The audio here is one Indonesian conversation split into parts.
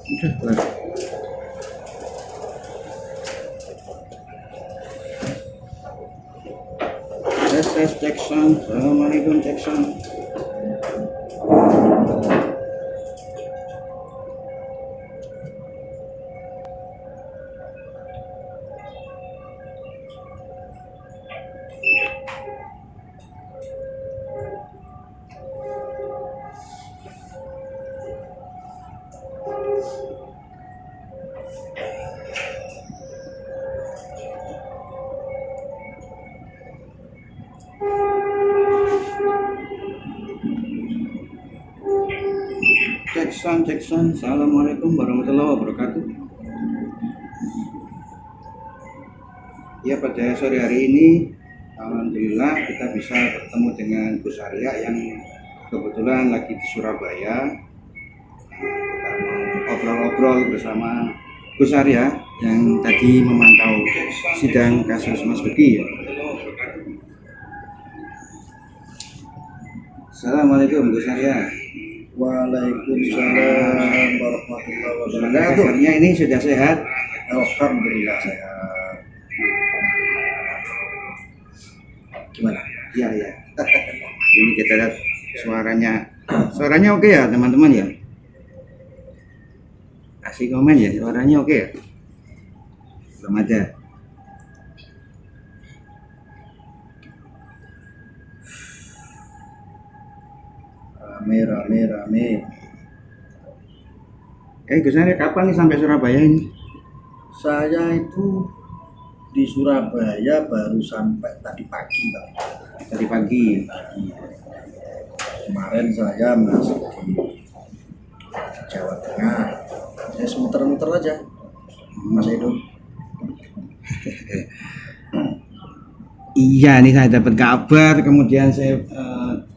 Udah kelar. Tes cek sound. Assalamualaikum cek sound. Cek sound. Assalamualaikum warahmatullahi wabarakatuh. Ya, pada sore hari ini alhamdulillah kita bisa bertemu dengan Gus Arya yang kebetulan lagi di Surabaya. Kita mau obrol-obrol bersama Gus Arya yang tadi memantau sidang kasus Mas Beki ya. Assalamualaikum Gus Arya. Waalaikumsalam warahmatullahi wabarakatuh. Kabarnya ini sudah sehat? Alhamdulillah sehat. Gimana? Ya. Ini kita lihat suaranya oke ya teman-teman ya. Kasih komen ya, suaranya oke ya. Belum ada. Rame. Gus Arya kapan nih sampai Surabaya ini? Saya itu di Surabaya baru sampai tadi pagi, Bang. Tadi pagi. Kemarin saya masih di Jawa Tengah. Saya muter-muter aja, Mas Edo. Iya, nih saya dapat kabar, kemudian saya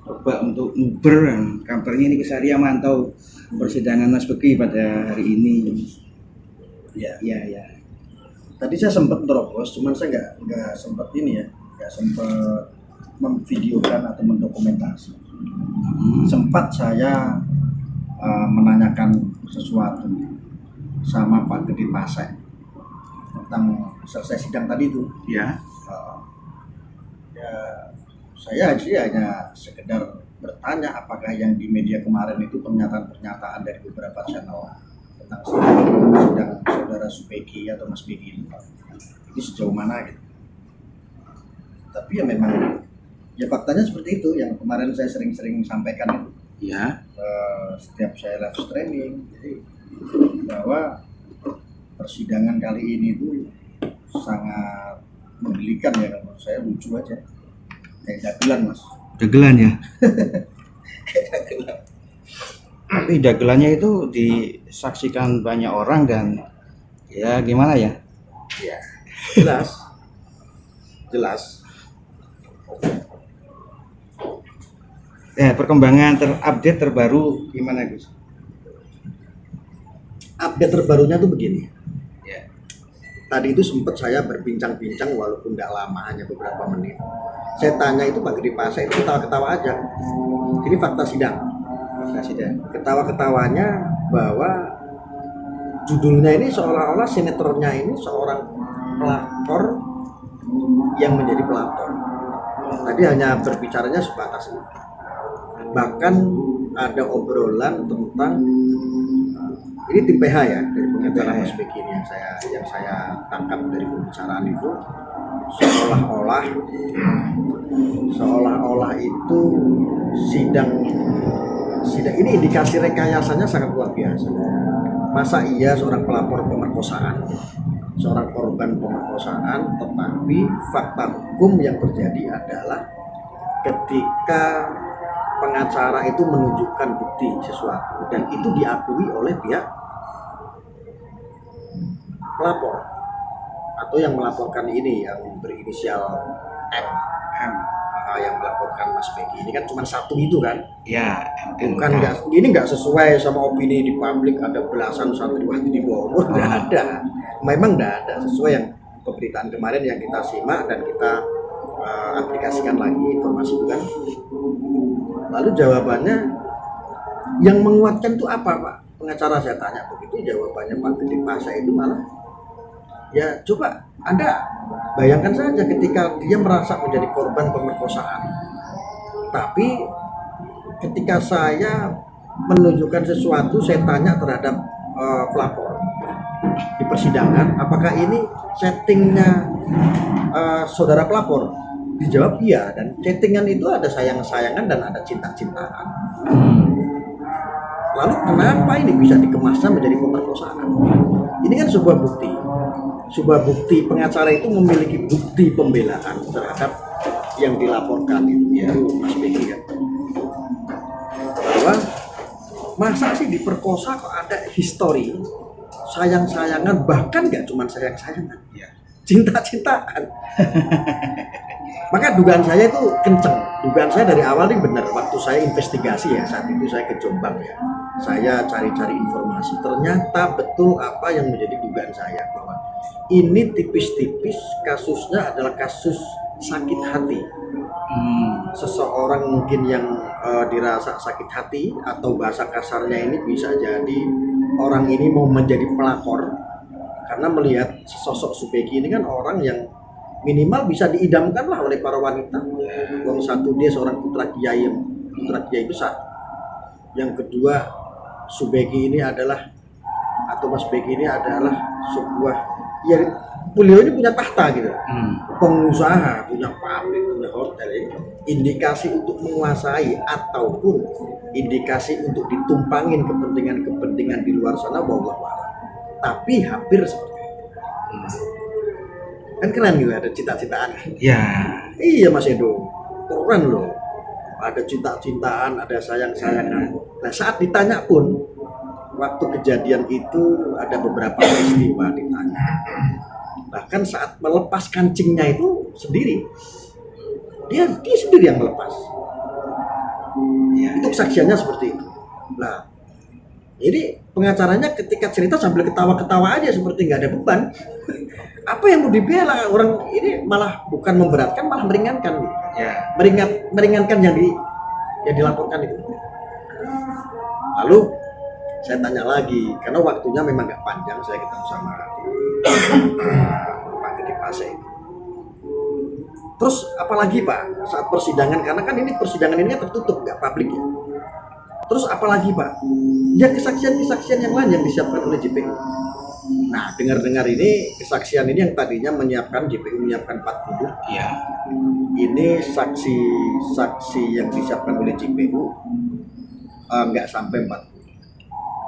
coba untuk Uber. Kabarnya ini Gus Arya mantau persidangan Mas Beki pada hari ini. Iya. Tadi saya sempat terobos, cuman saya nggak sempat nggak sempat memvideokan atau mendokumentasi. Sempat saya menanyakan sesuatu sama Pak Gede Pasek tentang selesai sidang tadi itu. Ya. Saya hanya sekedar bertanya apakah yang di media kemarin itu pernyataan-pernyataan dari beberapa channel tentang sidang saudara Subeki atau Mas Beki ini sejauh mana gitu. Tapi ya memang ya faktanya seperti itu yang kemarin saya sering sampaikan itu. Ya. Setiap saya live streaming, jadi bahwa persidangan kali ini itu sangat menggelikan ya, menurut saya lucu aja. Kayak dagelan, Mas. Dagelan ya. Kayak dagelan. Tapi dagelannya itu disaksikan banyak orang dan ya gimana ya? Ya, jelas. Perkembangan terupdate terbaru gimana Gus? Update terbarunya tuh begini. Ya. Tadi itu sempat saya berbincang-bincang walaupun tidak lama, hanya beberapa menit. Saya tanya itu Pak Gede Pasek itu ketawa-ketawa aja. Ini fakta sidang. Ketawa-ketawanya bahwa judulnya ini seolah-olah sinetronnya ini seorang pelakor yang menjadi pelakor. Tadi hanya berbicaranya sebatas itu. Bahkan ada obrolan tentang ini tim PH ya dari pembicaraan Mas Beki ini yang saya tangkap dari pembicaraan itu seolah-olah itu sidang ini indikasi rekayasanya sangat luar biasa. Masa iya seorang pelapor pemerkosaan, seorang korban pemerkosaan, tetapi fakta hukum yang terjadi adalah ketika pengacara itu menunjukkan bukti sesuatu dan itu diakui oleh pihak pelapor atau yang melaporkan ini yang berinisial M yang melaporkan Mas Beki ini kan cuma satu itu kan Ya. bukan nggak sesuai sama opini di publik, ada belasan santriwati di Bogor, nggak ada, memang nggak ada sesuai yang pemberitaan kemarin yang kita simak dan kita aplikasikan lagi informasi itu kan. Lalu jawabannya yang menguatkan itu apa Pak? pengacara saya tanya begitu, jawabannya Pak Gede Pasa itu malah, ya coba Anda bayangkan saja ketika dia merasa menjadi korban pemerkosaan, tapi ketika saya menunjukkan sesuatu, saya tanya terhadap pelapor di persidangan, apakah ini settingnya saudara pelapor? Dijawab iya, dan settingan itu ada sayang-sayangan dan ada cinta-cintaan. Lalu kenapa ini bisa dikemasnya menjadi pemerkosaan? Ini kan sebuah bukti pengacara itu memiliki bukti pembelaan terhadap yang dilaporkan itu Mas Beki kan, bahwa masa sih diperkosa kok ada histori sayang-sayangan, bahkan nggak cuma sayang-sayangan, cinta-cintaan. Maka dugaan saya itu kenceng. Dugaan saya dari awal ini benar. Waktu saya investigasi ya, saat itu saya ke Jombang ya, saya cari-cari informasi. Ternyata betul apa yang menjadi dugaan saya, bahwa ini tipis-tipis kasusnya adalah kasus sakit hati. Seseorang mungkin yang dirasa sakit hati, atau bahasa kasarnya ini bisa jadi orang ini mau menjadi pelakor karena melihat sosok Subeki ini kan orang yang minimal bisa diidamkan lah oleh para wanita. Yang satu, dia seorang putra kiai besar. Yang kedua, Subeki ini adalah, atau Mas Beki ini adalah sebuah, ya beliau ini punya tahta gitu, pengusaha, punya pabrik, punya hotel. Indikasi untuk menguasai ataupun indikasi untuk ditumpangin kepentingan di luar sana, wallahu a'lam. Tapi hampir seperti itu. Kan keren gitu, ada cinta-cintaan. Ya. Iya Mas Edo, keren loh. Ada cinta-cintaan, ada sayang-sayangan. Nah saat ditanya pun, waktu kejadian itu ada beberapa peristiwa ditanya. Bahkan saat melepas kancingnya itu sendiri, dia sendiri yang melepas. Itu kesaksiannya seperti itu. Nah, jadi pengacaranya ketika cerita sambil ketawa-ketawa aja, seperti nggak ada beban. Apa yang mau dibela? Orang ini malah bukan memberatkan, malah meringankan. Ya. Meringankan yang dilaporkan itu. Lalu saya tanya lagi, karena waktunya memang nggak panjang, saya ketemu sama Pak Gede Pasa itu. Terus apalagi Pak saat persidangan, karena kan ini persidangan ini tertutup, nggak publik ya. Terus apalagi Pak? Ya kesaksian yang lain yang disiapkan oleh JPU. Nah, dengar-dengar ini kesaksian ini yang tadinya JPU menyiapkan 40. Ya. Ini saksi yang disiapkan oleh JPU nggak sampai 40.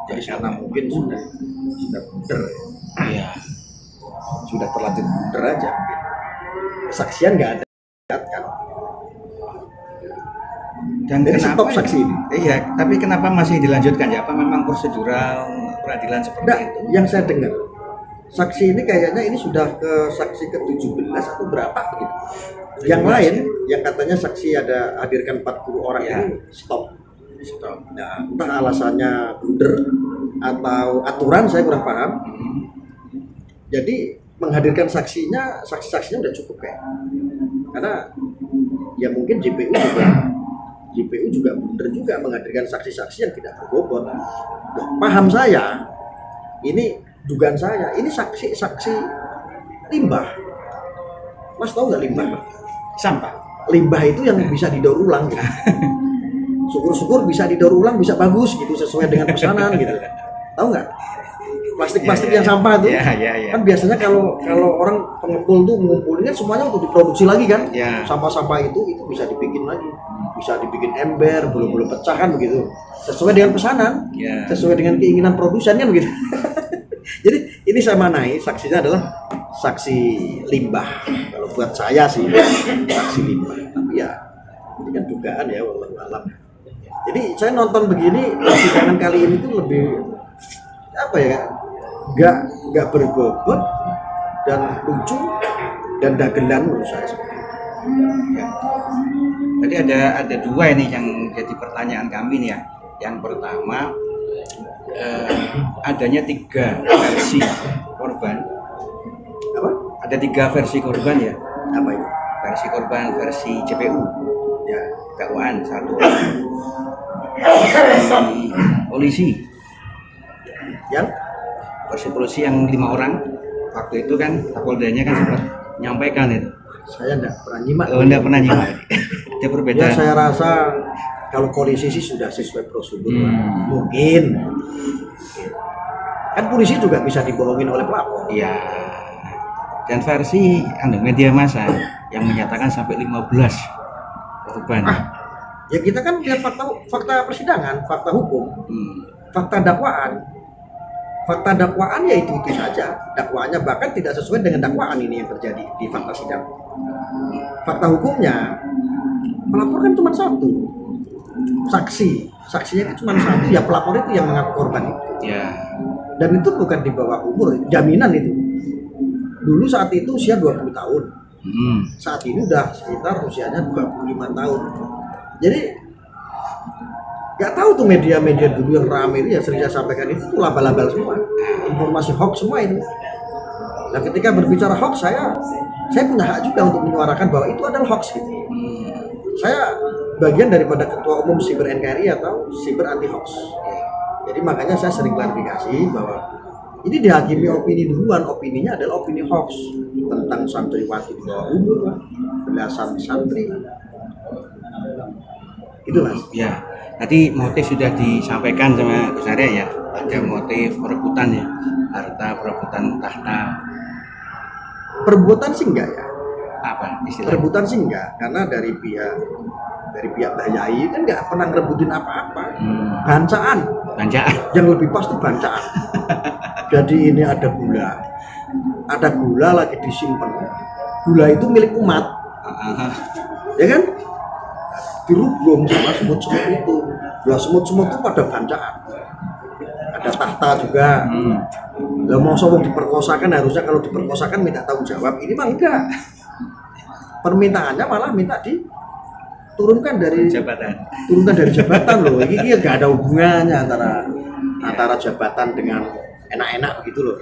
Jadi karena mungkin sudah bunder Iya. Sudah terlanjur bunder aja mungkin. Kesaksian nggak ada kan. Dan jadi kenapa stop saksi ini? Iya, tapi kenapa masih dilanjutkan ya? Apa memang prosedural peradilan seperti itu? Yang saya dengar, saksi ini kayaknya ini sudah ke saksi ke-17 atau berapa begitu. Yang lain, yang katanya saksi ada hadirkan 40 orang ini stop. Nah, entah alasannya blunder atau aturan, saya kurang paham. Jadi menghadirkan saksinya udah cukup kayak. Karena ya mungkin JPU juga blunder juga menghadirkan saksi-saksi yang tidak berbobot. Paham saya, ini dugaan saya, ini saksi limbah. Mas tahu nggak limbah? Sampah. Limbah itu yang bisa didaur ulang. Gitu. Syukur-syukur bisa didaur ulang, bisa bagus gitu sesuai dengan pesanan gitu. Tahu nggak? Plastik yang sampah tuh. Kan biasanya kalau orang pengepul tuh ngumpulinnya semuanya untuk diproduksi lagi kan. Sampah-sampah itu bisa dibikin lagi. Bisa dibikin ember, bulu-bulu pecahan begitu. Sesuai dengan pesanan, sesuai dengan keinginan produsen kan begitu. Jadi ini saya manai, saksinya adalah saksi limbah. Kalau buat saya sih saksi limbah. Tapi ya ini kan dugaan ya, wallahu alam. Jadi saya nonton begini, persidangan kali ini tuh lebih apa ya? Nggak berbobot dan lucu dan dagelan menurut saya seperti itu. Ya. Tadi ada dua ini yang jadi pertanyaan kami nih ya. Yang pertama, adanya 3 versi korban. Apa? Ada 3 versi korban ya. Apa itu? Versi korban versi JPU. Ya. Dakwaan 1. Versi polisi. yang polisi yang 5 orang waktu itu kan Kapoldanya kan sempat menyampaikan itu. saya enggak pernah nyimak. Oh, enggak pernah nyimak. Ada Ya perbedaan. saya rasa kalau polisi sih sudah sesuai prosedur lah. Mungkin kan polisi juga bisa dibohongin oleh pelapor. Iya. Dan versi media massa yang menyatakan sampai 15 korban. Ya kita kan lihat fakta persidangan, fakta hukum, fakta dakwaan. Fakta dakwaan ya itu saja. Dakwaannya bahkan tidak sesuai dengan dakwaan ini yang terjadi di fakta sidang. Fakta hukumnya pelapor kan cuma satu. Saksinya itu cuma satu, ya pelapor itu yang mengaku korban itu. Ya. Dan itu bukan di bawah umur, jaminan itu. Dulu saat itu usia 20 tahun. Saat ini udah sekitar usianya 25 tahun. Jadi nggak tahu tuh media-media dulu yang rame itu yang sering saya sampaikan itu tuh labal-labal semua, informasi hoax semua itu. Nah ketika berbicara hoax saya punya hak juga untuk menyuarakan bahwa itu adalah hoax gitu. Saya bagian daripada ketua umum Siber NKRI atau Siber Anti Hoax. Jadi makanya saya sering klarifikasi bahwa ini dihakimi opini duluan, opininya adalah opini hoax tentang santriwati di bawah umur lah, belasan santri. Itu mas. Ya. Tadi motif sudah disampaikan sama Gus Arya ya. Ada motif perebutan ya, harta perebutan tahta. Perbuatan sih enggak ya. Apa istilahnya? Perebutan sih enggak, karena dari pihak Mbah Yai kan enggak pernah ngerebutin apa-apa. Bancaan. Yang lebih pas tuh bancaan. Jadi ini ada gula lagi disimpan. Gula itu milik umat, ya kan? Dirubung sama semut-semut itu. Lah semut-semut itu pada bancaan. Ada tahta juga. Lah mau sombong diperkosakan, harusnya kalau diperkosakan minta tanggung jawab. Ini mah enggak. Permintaannya malah minta diturunkan dari jabatan. Loh. Ini enggak ada hubungannya antara jabatan dengan enak-enak begitu loh.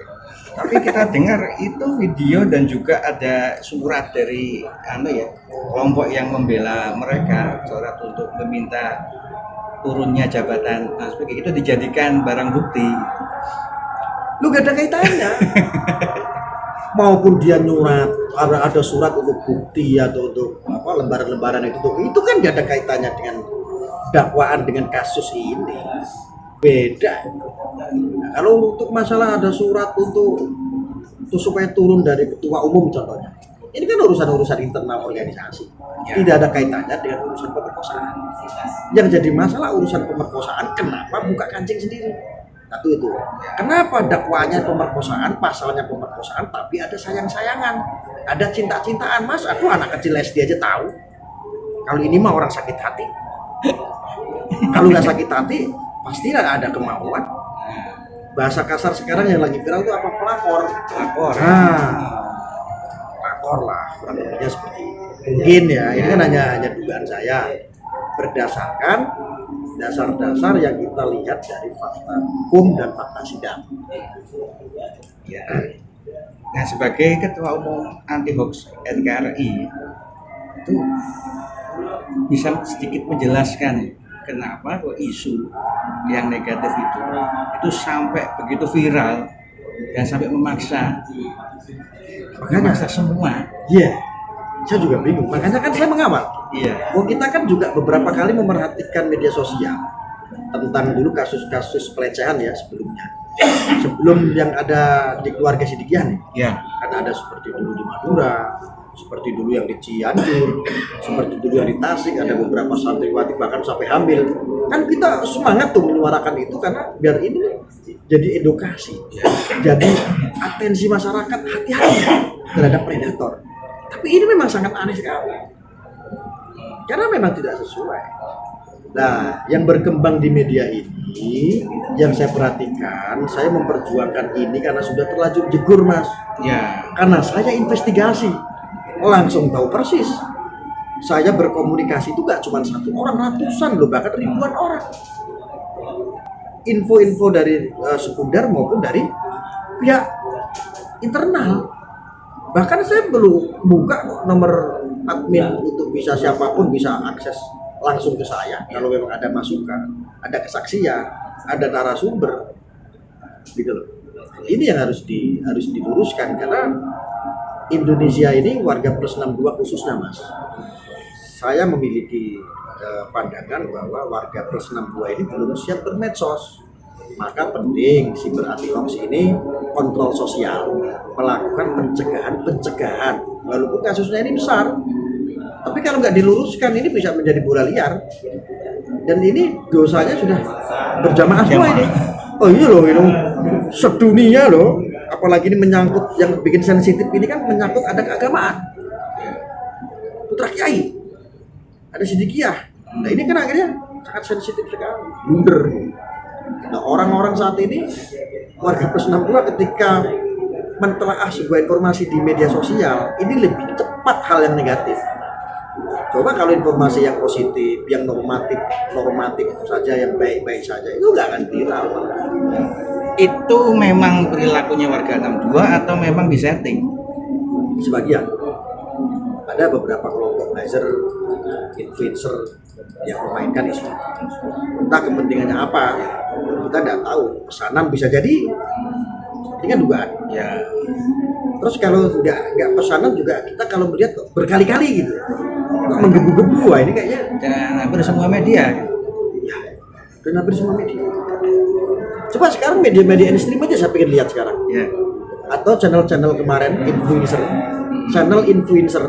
Tapi kita dengar itu video dan juga ada surat dari kelompok yang membela mereka, surat untuk meminta turunnya jabatan. Nah, seperti itu dijadikan barang bukti. Lu gak ada kaitannya. Maupun dia nyurat, ada surat untuk bukti atau untuk lembaran-lembaran itu kan gak ada kaitannya dengan dakwaan dengan kasus ini. Beda. Nah, kalau untuk masalah ada surat untuk supaya turun dari ketua umum contohnya, ini kan urusan internal organisasi, tidak ada kaitannya dengan urusan pemerkosaan. Yang jadi masalah urusan pemerkosaan, kenapa buka kancing sendiri? Satu itu, kenapa dakwaannya pemerkosaan, pasalnya pemerkosaan, tapi ada sayang-sayangan, ada cinta-cintaan. Mas, aku anak kecil SD aja tahu. Kalau ini mah orang sakit hati. Kalau nggak sakit hati, pasti ada kemauan. Bahasa kasar sekarang yang lagi viral itu apa? Pelakor. Pelakor lah, kurang lebihnya seperti itu. Mungkin ya, ini kan hanya dugaan saya berdasarkan dasar-dasar yang kita lihat dari fakta hukum dan fakta sidang. Ya. Nah, sebagai ketua umum anti hoax NKRI itu bisa sedikit menjelaskan kenapa kok isu yang negatif itu sampai begitu viral dan sampai memaksa semua. Iya, saya juga bingung. Makanya kan saya mengawal. Iya. Kita kan juga beberapa kali memerhatikan media sosial tentang dulu kasus-kasus pelecehan ya sebelumnya. Sebelum yang ada di keluarga Sidikiah nih. Iya. Karena ada seperti dulu di Madura, seperti dulu yang di Cianjur, seperti dulu yang di Tasik, ada beberapa santriwati bahkan sampai hamil. Kan kita semangat tuh menyuarakan itu karena biar ini jadi edukasi, jadi atensi masyarakat hati-hati terhadap predator. Tapi ini memang sangat aneh sekali, karena memang tidak sesuai. Nah, yang berkembang di media ini, yang saya perhatikan, saya memperjuangkan ini karena sudah terlanjur jegur, Mas. Ya. Karena saya investigasi, langsung tahu persis. Saya berkomunikasi itu gak cuma satu orang, ratusan loh, bahkan ribuan orang. Info-info dari sekunder maupun dari pihak internal. Bahkan saya belum buka nomor admin untuk bisa siapapun bisa akses langsung ke saya kalau memang ada masukan, ada kesaksian, ada narasumber. gitu loh. Ini yang harus diluruskan, karena Indonesia ini warga plus 62 khususnya Mas. Saya memiliki pandangan bahwa warga plus 62 ini belum siap bermedsos. Maka penting siber anti hoax ini kontrol sosial, melakukan pencegahan walaupun kasusnya ini besar. Tapi kalau nggak diluruskan ini bisa menjadi bola liar. Dan ini dosanya sudah berjamaah semua ini. Oh iya loh, ini sedunia loh. Apalagi ini menyangkut, yang bikin sensitif ini kan menyangkut ada keagamaan. Putra kiai, ada sidikiyah. Nah ini kan akhirnya sangat sensitif sekali, blunder. Nah orang-orang saat ini warga plus 62 ketika mentelaah sebuah informasi di media sosial ini lebih cepat hal yang negatif. Coba kalau informasi yang positif, yang normatif saja, yang baik-baik saja, itu nggak akan viral. Itu memang perilakunya warga 62 atau memang disetting? Sebagian. Ada beberapa kelompok buzzer, influencer yang memainkan isu. Entah kepentingannya apa, kita tidak tahu. Pesanan bisa jadi, ini kan dugaan. Ya. Terus kalau nggak pesanan juga kita kalau melihat kok berkali-kali gitu, menggebu-gebu. Wah ini kayaknya. Dan hampir semua media. Ya, dan hampir semua media. Coba sekarang media-media mainstream aja saya pengen lihat sekarang. Ya. Atau channel-channel kemarin channel influencer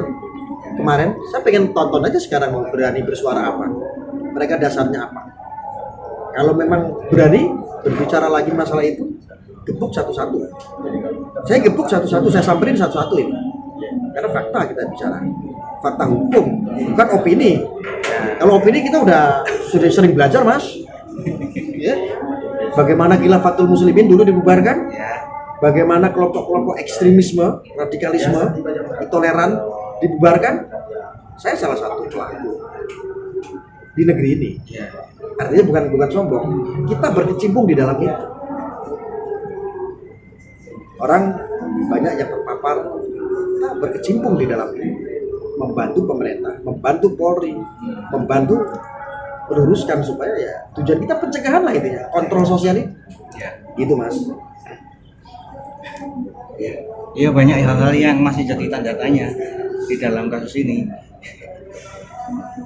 kemarin, saya pengen tonton aja sekarang mau berani bersuara apa, mereka dasarnya apa. Kalau memang berani berbicara lagi masalah itu, gebuk satu-satu. Saya gebuk satu-satu, saya samperin satu-satu ini. Karena fakta kita bicara, fakta hukum, bukan opini. Kalau opini kita sudah sering belajar Mas. Ya. Bagaimana khilafatul muslimin dulu dibubarkan? Bagaimana kelompok-kelompok ekstremisme, radikalisme, intoleran dibubarkan? Saya salah satu pelaku di negeri ini. Artinya bukan sombong. Kita berkecimpung di dalam itu. Orang banyak yang terpapar, kita berkecimpung di dalam itu. Membantu pemerintah, membantu Polri, membantu meluruskan supaya ya tujuan kita pencegahan lah intinya, kontrol sosial itu. Gitu Mas. Iya banyak hal-hal yang masih jadi tanda tanya di dalam kasus ini.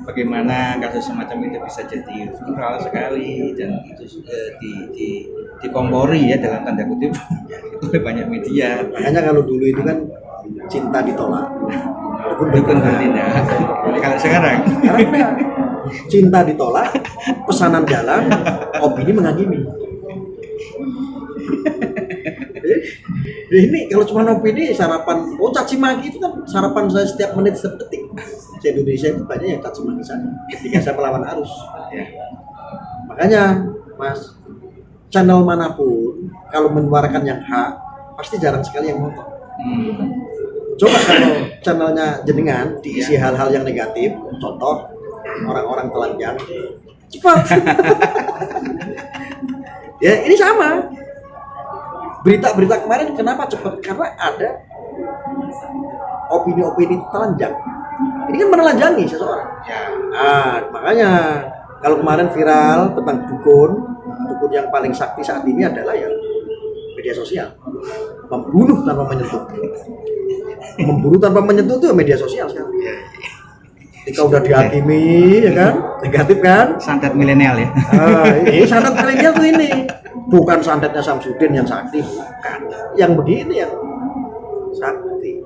Bagaimana kasus semacam itu bisa jadi viral sekali dan itu dikompori ya dalam tanda kutip oleh banyak media. Makanya kalau dulu itu kan cinta ditolak, dukun bertindak. Kalau sekarang cinta ditolak, pesanan jalan, opini menghakimi. Ini kalau cuma opini sarapan, caci maki itu kan sarapan saya setiap menit setiap detik. Di Indonesia itu banyak yang caci maki saya ketika saya melawan arus. Makanya Mas, channel manapun kalau menyuarakan yang hak pasti jarang sekali yang nonton. Coba kalau channelnya jenengan diisi hal-hal yang negatif, contoh orang-orang telanjang, cepat. Ya ini sama. Berita-berita kemarin kenapa cepat? Karena ada opini-opini telanjang. Ini kan menelanjangi seseorang. Nah, makanya kalau kemarin viral tentang dukun yang paling sakti saat ini adalah ya media sosial. Membunuh tanpa menyentuh. Membunuh tanpa menyentuh itu media sosial sekarang. Ketika udah dihakimi, ya kan, negatif kan? Santet milenial ya. Ini santet milenial tuh ini. Bukan santetnya Samsudin yang sakti, bukan. Yang begini yang sakti.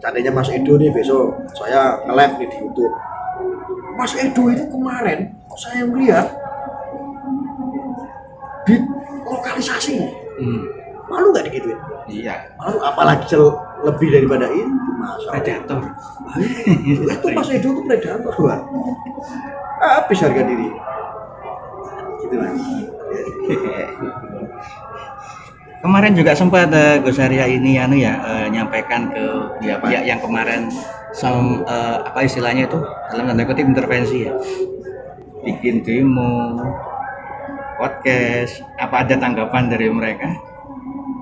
Seandainya Mas Edo nih besok saya nge-live nih di YouTube. Mas Edo itu kemarin saya melihat di lokalisasi. Malu nggak digituin? Iya. Malu, apalagi lebih daripada itu, masalah. Predator. Itu Mas Edo itu predator, Wak. Habis harga diri. Gitu lah. Kemarin juga sempat Gus Arya ini nyampaikan ke pihak yang kemarin apa istilahnya itu dalam tanda kutip intervensi ya, bikin demo, podcast. Apa ada tanggapan dari mereka?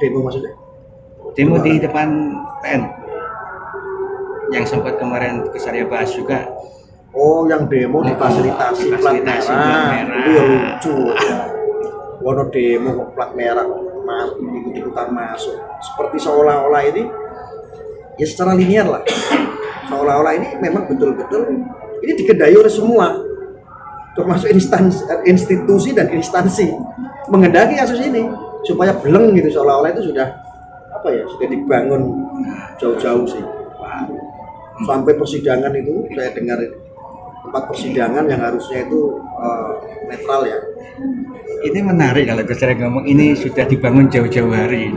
Demo maksudnya? Demo di depan PN yang sempat kemarin Gus Arya bahas juga. Oh, yang demo difasilitasi plat merah. Itu ya lucu. Wono demo kok plat merah. ikut-ikutan masuk, seperti seolah-olah ini ya secara linear lah, seolah-olah ini memang betul-betul ini dikedai oleh semua, termasuk institusi dan instansi menghendaki kasus ini supaya beleng gitu, seolah-olah itu sudah apa ya, sudah dibangun jauh-jauh sih. Sampai persidangan itu saya dengar tempat persidangan yang harusnya itu netral ya. Ini menarik kalau Gus Rai ngomong ini sudah dibangun jauh-jauh hari.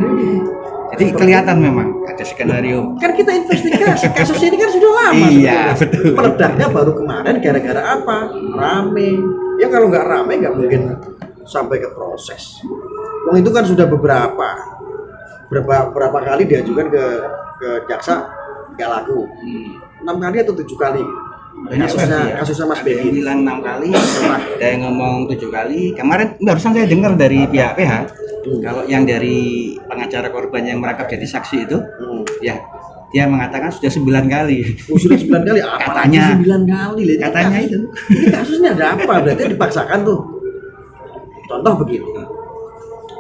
Jadi kelihatan memang ada skenario. Kan kita investigasi kasus ini kan sudah lama. Iya, betul. Meledaknya baru kemarin gara-gara apa? Rame. Ya kalau nggak rame nggak mungkin sampai ke proses. Wong itu kan sudah berapa kali diajukan ke jaksa nggak laku. 6 kali atau 7 kali. Kasusnya Mas Begi bilang 6 kali, ada yang ngomong 7 kali. Kemarin barusan saya dengar dari pihak PH, kalau yang dari pengacara korban yang merangkap jadi saksi itu, ya dia mengatakan sudah 9 kali. Oh, sudah 9 kali? Katanya 9 kali. Katanya itu. Ini kasusnya ada apa? Berarti dipaksakan tuh. Contoh begini.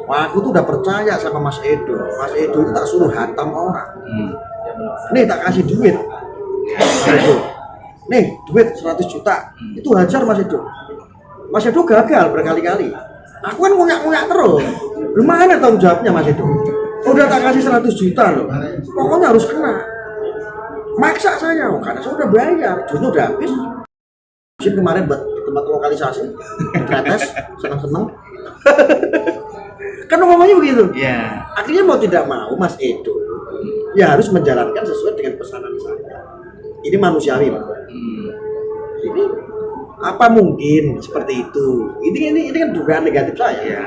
Wah, aku tuh udah percaya sama Mas Edo. Mas Edo itu tak suruh hantam orang. Nih tak kasih duit. Mas Edo. Nih duit 100 juta. Itu hajar Mas Edo. Mas Edo gagal berkali-kali. Aku kan nguyak-nguyak terus. Gimana tanggung jawabnya Mas Edo? Udah tak kasih 100 juta loh. Pokoknya harus kena. Maksa saya, karena saya udah bayar. Duitnya udah habis. Kemarin buat di tempat lokalisasi, gratis, seneng-seneng. Kan ngomongnya begitu. Iya. Akhirnya mau tidak mau Mas Edo ya harus menjalankan sesuai dengan pesanan saya. Ini manusiawi, Pak. Ini apa mungkin seperti itu? Ini kan dugaan negatif saya. Iya.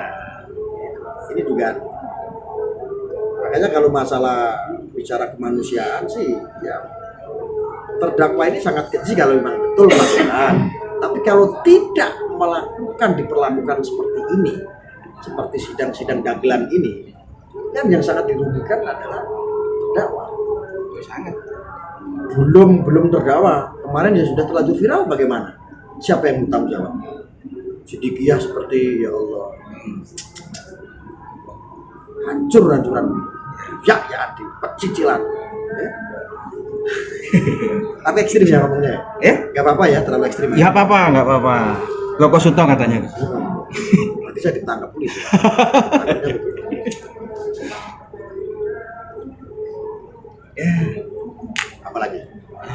Ini dugaan. Makanya kalau masalah bicara kemanusiaan sih, ya terdakwa ini sangat kecil kalau memang betul melakukan. Tapi kalau tidak diperlakukan seperti ini, seperti sidang-sidang dagelan ini, yang sangat dirugikan adalah terdakwa. Sangat. Belum terdakwa. Kemarin ya sudah terlanjur viral, bagaimana? Siapa yang bertanggung jawab? Sidikiyah seperti ya Allah. Hancur-hancuran. Ya di pecicilan. Ya. Tapi ekstrim ya ngomongnya. Gak apa-apa ya, terlalu ekstrim. Ya apa-apa, nggak apa-apa. Loko Suto katanya. Nanti saya ditangkap polisi. Ya.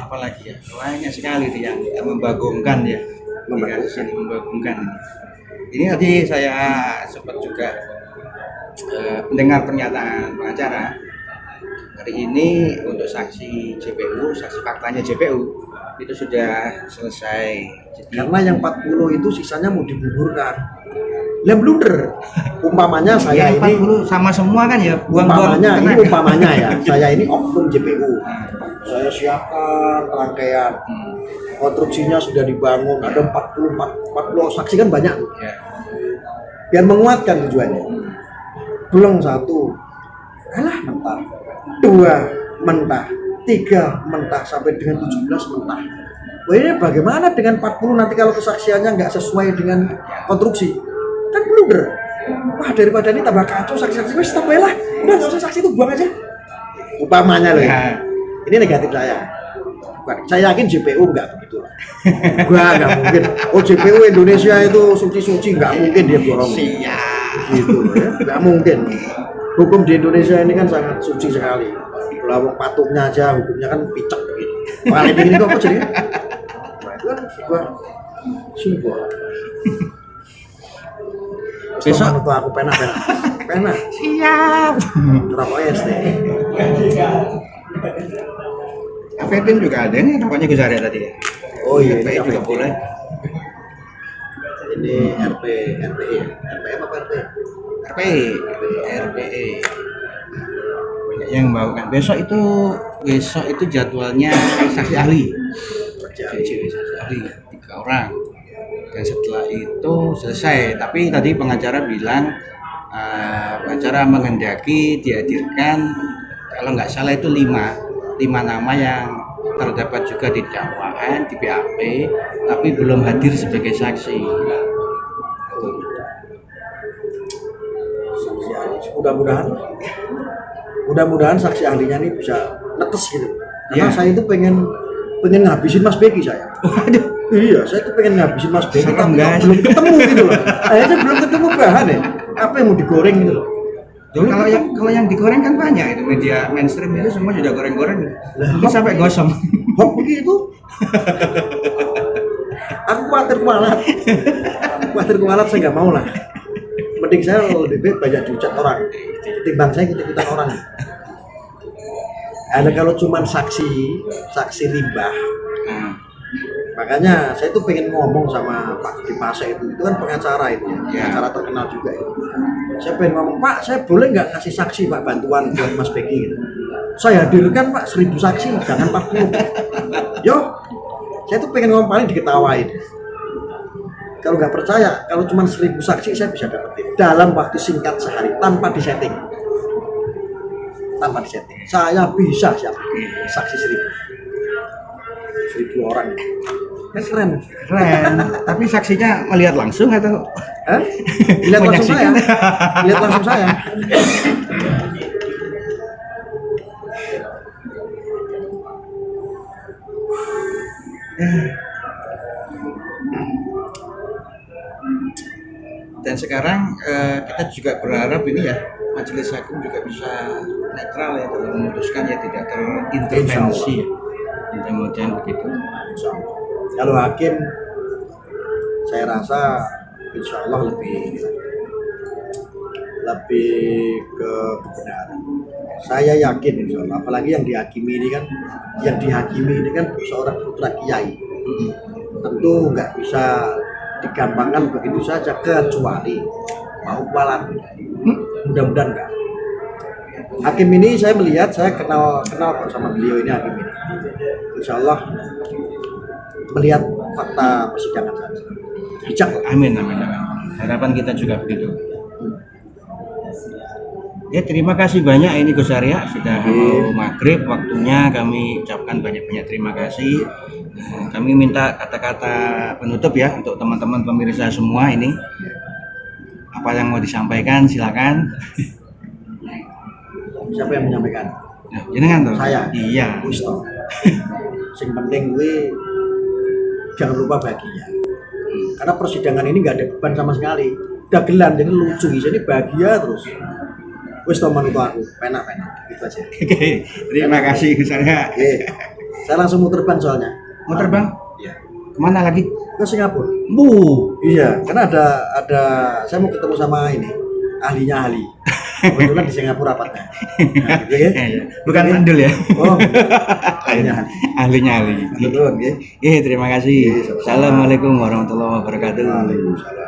Apalagi ya, banyak sekali yang membagongkan ya. Membagongkan. Ini tadi saya sempat juga mendengar pernyataan pengacara. Hari ini untuk saksi JPU, saksi faktanya JPU itu sudah selesai. Jadi, karena yang 40 itu sisanya mau digugurkan. Lah blunder. Umpamanya saya ya, 40 ini sama semua kan ya, buang-buang. Umpamanya ya, saya ini oknum JPU. Saya siapkan rangkaian. Konstruksinya sudah dibangun, ada 40 saksi kan banyak. Ya. Biar menguatkan tujuannya. Belum 1. Alah mentah. 2 mentah. 3 mentah sampai dengan 17 mentah. Wah, ini bagaimana dengan 40 nanti kalau kesaksiannya nggak sesuai dengan konstruksi? Kan blunder. Wah, daripada ini tambah kacau saksi-saksi, wes tambahlah. Udah nggak usah saksi itu, buang aja. Umpamanya loh ya. Ini negatif saya. Bukan. Saya yakin JPU nggak begitu lah. Nggak mungkin. Oh, JPU Indonesia itu suci-suci, nggak mungkin dia bohong. Gitu ya, nggak mungkin. Hukum di Indonesia ini kan sangat suci sekali. Kalau patungnya aja hukumnya kan picek begitu. Kali ini kok apa jadi? Nah, itu kan sebuah simbol. Besok untuk aku pena. Siap. Rokok SD. Vaping juga ada nih, rokoknya Gus Arya tadi ya. Oh iya, ini juga boleh. Ini RPE apa RPE? RPE. Banyak yang membawakan. Besok itu jadwalnya saksi ahli. Saksi ahli 3 orang. Dan setelah itu selesai. Tapi tadi pengacara bilang pengacara menghendaki dihadirkan kalau nggak salah itu 5 nama yang terdapat juga di dakwaan di BAP tapi belum hadir sebagai saksi. mudah-mudahan saksi ahlinya ini bisa netes gitu. Karena Iya. saya itu pengen ngabisin Mas Beki saya. Waduh, Iya, saya itu pengen ngabisin Mas Beki serem, tapi kok guys. belum ketemu gitu loh. Akhirnya belum ketemu bahan ya. Apa yang mau digoreng gitu loh. kalau yang digoreng kan banyak itu media mainstream itu semua sudah goreng-goreng. Lah, Mungkin sampai gosong. Hoax begitu. Aku khawatir kualat saya nggak mau lah. Mending saya lebih baik banyak diucat orang ketimbang saya ikut-ikutan orang. Ada kalau cuman saksi limbah, Nah, makanya saya tuh pengen ngomong sama Pak Gede Pase itu kan pengacara itu, Ya. pengacara terkenal juga itu. Saya pengen ngomong, Pak, saya boleh nggak ngasih saksi Pak bantuan buat Mas Beki gitu. Saya hadirkan Pak 1000 saksi, jangan 40. Yo, saya tuh pengen ngomong paling diketawain. Kalau nggak percaya, kalau cuma 1000 saksi saya bisa dapetin dalam waktu singkat sehari tanpa disetting. Saya bisa siap saksi 1000 orang. Kan keren. keren. Tapi saksinya melihat langsung atau Hah? Lihat langsung saya. Menyaksikan. Lihat langsung saya. Dan sekarang kita juga berharap ini ya majelis hakim juga bisa netral ya dalam memutuskan ya tidak terintervensi ya. Mudah-mudahan begitu. Insya Allah. Kalau hakim, saya rasa insya Allah lebih ke kebenaran. Saya yakin insya Allah. Apalagi yang dihakimi ini kan seorang putra kiai. Tentu nggak bisa digampangkan begitu saja kecuali mau kualat. Mudah-mudahan enggak. Hakim ini saya melihat, saya kenal kok sama beliau ini hakim ini. Insya Allah melihat fakta persidangan saja. Bijak kok. Amin, amin, amin. Harapan kita juga begitu. Ya, terima kasih banyak ini Gus Arya sudah mau maghrib waktunya, kami ucapkan banyak-banyak terima kasih. Kami minta kata-kata penutup ya untuk teman-teman pemirsa semua ini. Apa yang mau disampaikan silakan. Siapa yang menyampaikan? Nah, jenengan toh? Saya. Iya. Wis toh. Sing penting gue jangan lupa bahagia. Karena persidangan ini nggak ada beban sama sekali. Dagelan jadi lucu, jadi bahagia terus. Wis toh manut aku, penak-penak gitu aja. Oke, terima kasih Gus Arya. Oke. Saya langsung mau terbang soalnya. Mau terbang? Iya. Kemana lagi? Ke Singapura. Bu. Iya, karena ada saya mau ketemu sama ini ahlinya ahli. Kebetulan di Singapura rapatnya. Nah, gitu ya. Bukan mandul ya. Oh, ahlinya ahli. Ahlinya ahli. Betul, ya. Terima kasih. Iya, sama-sama. Assalamualaikum warahmatullahi wabarakatuh. Waalaikumsalam.